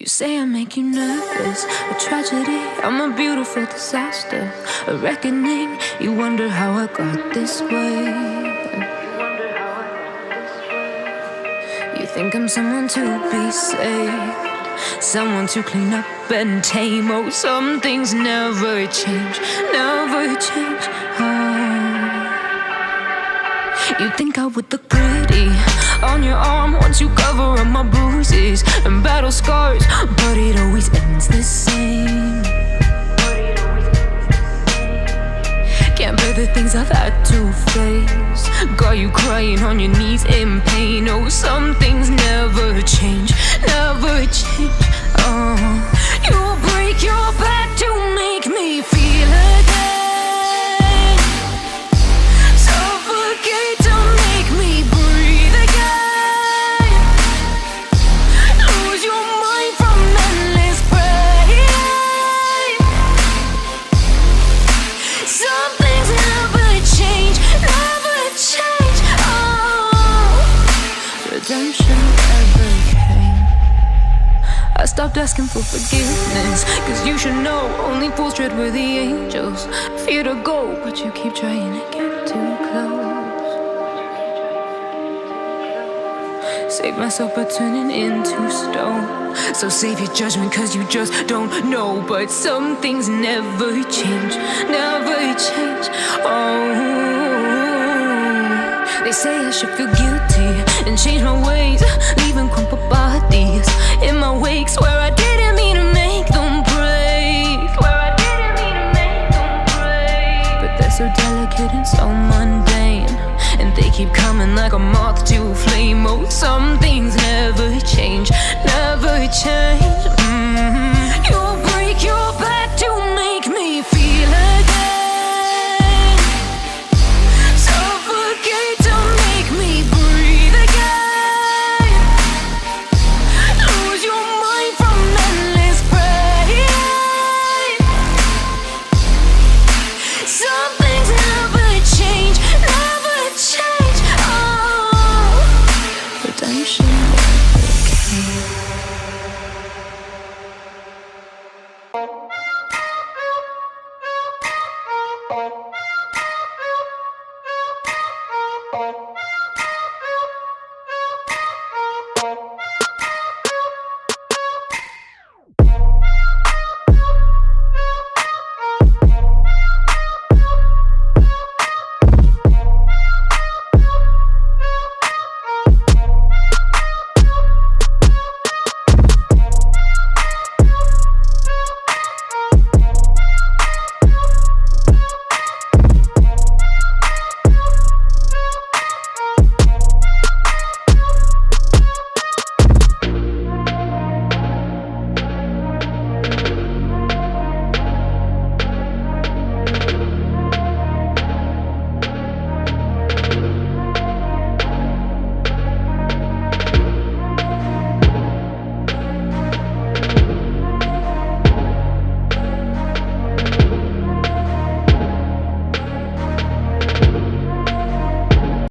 You say I make you nervous, a tragedy, I'm a beautiful disaster, a reckoning. You wonder how I got this way. You think I'm someone to be saved, someone to clean up and tame. Oh, some things never change, never change. You think I would look pretty on your arm once you cover up my bruises and battle scars, but it always ends the same. Can't bear the things I've had to face, got you crying on your knees in pain. Oh, some things never change, never change. You'll break your back to make me feel again, suffocate to make me breathe again, lose your mind from endless pain. Some things never change, never change. Redemption ever came. I stopped asking for forgiveness, cause you should know only fools tread with the angels. Fear to go, but you keep trying to get too close. Save myself by turning into stone. So save your judgment cause you just don't know. But some things never change, never change. They say I should feel guilty and change my ways, leaving crumpled bodies in my wake. Swear I didn't mean to make them break, swear I didn't mean to make them break. But they're so delicate and so mundane, and they keep coming like a moth to a flame. Oh, some things never change, never change.